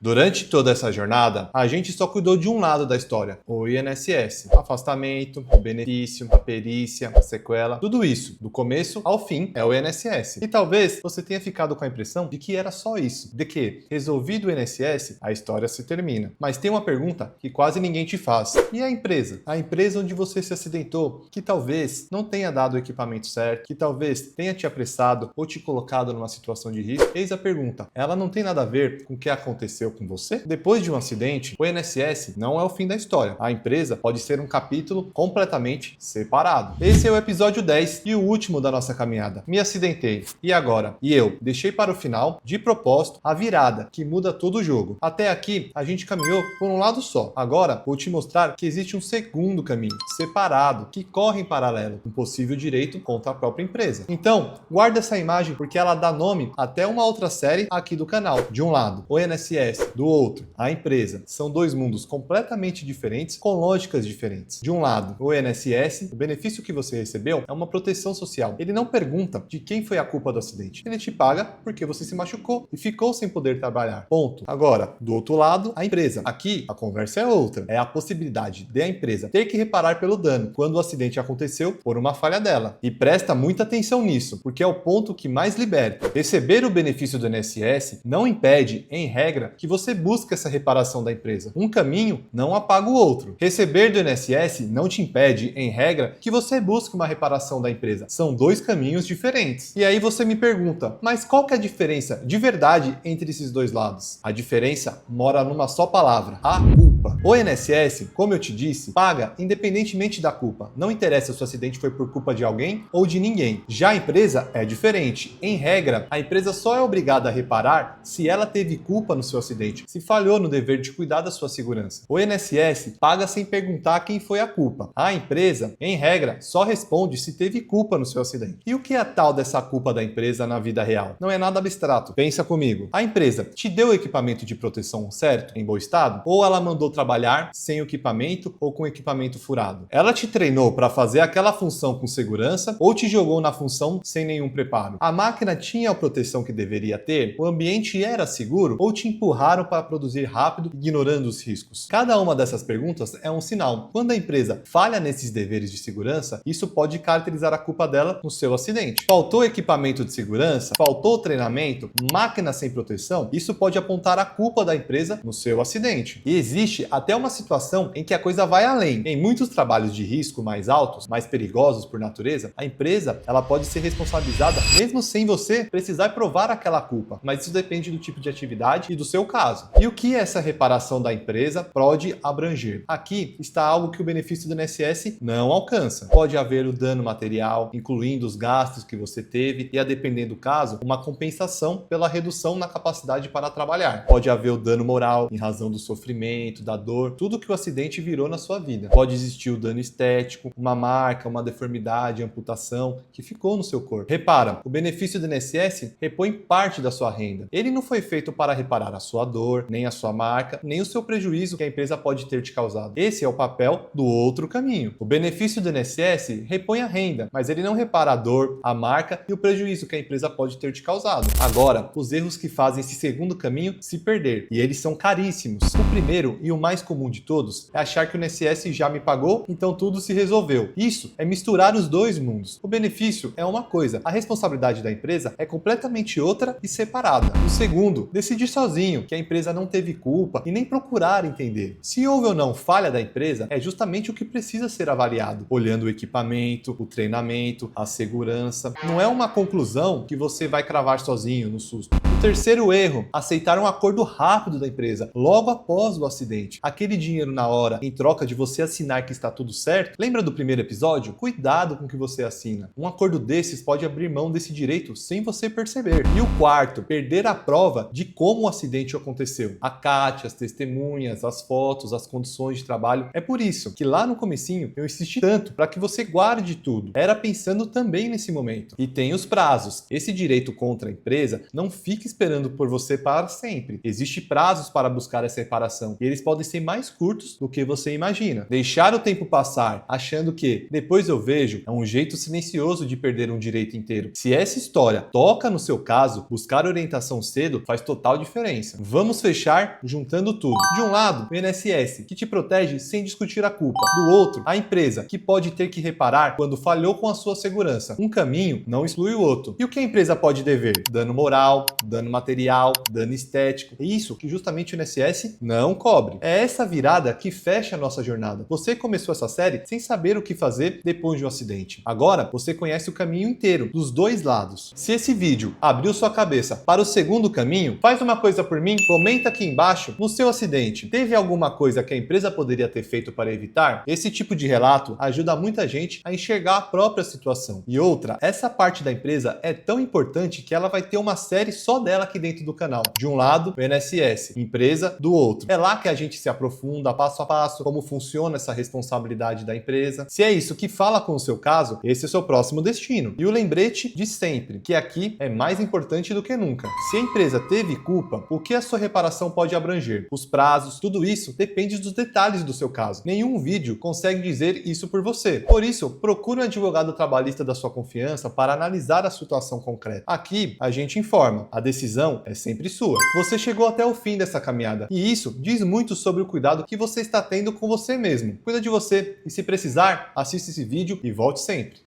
Durante toda essa jornada, a gente só cuidou de um lado da história, o INSS. Afastamento, o benefício, a perícia, a sequela, tudo isso, do começo ao fim, é o INSS. E talvez você tenha ficado com a impressão de que era só isso, de que, resolvido o INSS, a história se termina. Mas tem uma pergunta que quase ninguém te faz. E a empresa? A empresa onde você se acidentou, que talvez não tenha dado o equipamento certo, que talvez tenha te apressado ou te colocado numa situação de risco? Eis a pergunta. Ela não tem nada a ver com o que aconteceu com você? Depois de um acidente, o INSS não é o fim da história. A empresa pode ser um capítulo completamente separado. Esse é o episódio 10 e o último da nossa caminhada. Me acidentei. E agora? E eu deixei para o final, de propósito, a virada, que muda todo o jogo. Até aqui, a gente caminhou por um lado só. Agora, vou te mostrar que existe um segundo caminho, separado, que corre em paralelo, um possível direito contra a própria empresa. Então, guarda essa imagem porque ela dá nome até uma outra série aqui do canal. De um lado, o INSS, do outro, a empresa. São dois mundos completamente diferentes, com lógicas diferentes. De um lado, o INSS, o benefício que você recebeu é uma proteção social. Ele não pergunta de quem foi a culpa do acidente. Ele te paga porque você se machucou e ficou sem poder trabalhar. Ponto. Agora, do outro lado, a empresa. Aqui, a conversa é outra. É a possibilidade de a empresa ter que reparar pelo dano quando o acidente aconteceu por uma falha dela. E presta muita atenção nisso, porque é o ponto que mais liberta. Receber o benefício do INSS não impede, em regra, que você busque essa reparação da empresa. Um caminho não apaga o outro. Receber do INSS não te impede, em regra, que você busque uma reparação da empresa. São dois caminhos diferentes. E aí você me pergunta, mas qual que é a diferença de verdade entre esses dois lados? A diferença mora numa só palavra: a culpa. O INSS, como eu te disse, paga independentemente da culpa. Não interessa se o acidente foi por culpa de alguém ou de ninguém. Já a empresa é diferente. Em regra, a empresa só é obrigada a reparar se ela teve culpa no seu acidente, se falhou no dever de cuidar da sua segurança. O INSS paga sem perguntar quem foi a culpa. A empresa, em regra, só responde se teve culpa no seu acidente. E o que é a tal dessa culpa da empresa na vida real? Não é nada abstrato. Pensa comigo. A empresa te deu o equipamento de proteção certo, em bom estado? Ou ela mandou trabalhar sem o equipamento ou com o equipamento furado? Ela te treinou para fazer aquela função com segurança ou te jogou na função sem nenhum preparo? A máquina tinha a proteção que deveria ter? O ambiente era seguro? Ou te empurraram para produzir rápido, ignorando os riscos? Cada uma dessas perguntas é um sinal. Quando a empresa falha nesses deveres de segurança, isso pode caracterizar a culpa dela no seu acidente. Faltou equipamento de segurança? Faltou treinamento? Máquina sem proteção? Isso pode apontar a culpa da empresa no seu acidente. E existe até uma situação em que a coisa vai além. Em muitos trabalhos de risco mais altos, mais perigosos por natureza, a empresa ela pode ser responsabilizada mesmo sem você precisar provar aquela culpa. Mas isso depende do tipo de atividade e do seu caso. E o que essa reparação da empresa pode abranger? Aqui está algo que o benefício do INSS não alcança. Pode haver o dano material, incluindo os gastos que você teve e, a depender do caso, uma compensação pela redução na capacidade para trabalhar. Pode haver o dano moral em razão do sofrimento, da dor, tudo que o acidente virou na sua vida. Pode existir o dano estético, uma marca, uma deformidade, amputação que ficou no seu corpo. Repara, o benefício do INSS repõe parte da sua renda. Ele não foi feito para reparar a sua dor, nem a sua marca, nem o seu prejuízo que a empresa pode ter te causado. Esse é o papel do outro caminho. O benefício do INSS repõe a renda, mas ele não repara a dor, a marca e o prejuízo que a empresa pode ter te causado. Agora, os erros que fazem esse segundo caminho se perder, e eles são caríssimos. O primeiro e o mais comum de todos é achar que o INSS já me pagou, então tudo se resolveu. Isso é misturar os dois mundos. O benefício é uma coisa, a responsabilidade da empresa é completamente outra e separada. O segundo, decidir sozinho que a empresa não teve culpa e nem procurar entender. Se houve ou não falha da empresa, é justamente o que precisa ser avaliado, olhando o equipamento, o treinamento, a segurança. Não é uma conclusão que você vai cravar sozinho no susto. O terceiro erro, aceitar um acordo rápido da empresa, logo após o acidente. Aquele dinheiro na hora, em troca de você assinar que está tudo certo. Lembra do primeiro episódio? Cuidado com o que você assina. Um acordo desses pode abrir mão desse direito sem você perceber. E o quarto, perder a prova de como o acidente aconteceu. A CAT, as testemunhas, as fotos, as condições de trabalho. É por isso que lá no comecinho eu insisti tanto para que você guarde tudo. Era pensando também nesse momento. E tem os prazos. Esse direito contra a empresa não fica esperando por você para sempre. Existem prazos para buscar essa reparação e eles podem ser mais curtos do que você imagina. Deixar o tempo passar achando que depois eu vejo é um jeito silencioso de perder um direito inteiro. Se essa história toca no seu caso, buscar orientação cedo faz total diferença. Vamos fechar juntando tudo. De um lado, o INSS, que te protege sem discutir a culpa. Do outro, a empresa, que pode ter que reparar quando falhou com a sua segurança. Um caminho não exclui o outro. E o que a empresa pode dever? Dano moral, dano material, dano estético. É isso que justamente o INSS não cobre. É essa virada que fecha a nossa jornada. Você começou essa série sem saber o que fazer depois de um acidente. Agora, você conhece o caminho inteiro, dos dois lados. Se esse vídeo abriu sua cabeça para o segundo caminho, faz uma coisa por mim, comenta aqui embaixo, no seu acidente, teve alguma coisa que a empresa poderia ter feito para evitar? Esse tipo de relato ajuda muita gente a enxergar a própria situação. E outra, essa parte da empresa é tão importante que ela vai ter uma série só dela aqui dentro do canal. De um lado, o INSS, empresa, do outro. É lá que a gente se aprofunda passo a passo, como funciona essa responsabilidade da empresa. Se é isso que fala com o seu caso, esse é o seu próximo destino. E o lembrete de sempre, que aqui é mais importante do que nunca. Se a empresa teve culpa, o que a sua reparação pode abranger? Os prazos, tudo isso depende dos detalhes do seu caso. Nenhum vídeo consegue dizer isso por você. Por isso, procure um advogado trabalhista da sua confiança para analisar a situação concreta. Aqui, a gente informa, a decisão é sempre sua. Você chegou até o fim dessa caminhada, e isso diz muito sobre o cuidado que você está tendo com você mesmo. Cuida de você, e se precisar, assista esse vídeo e volte sempre.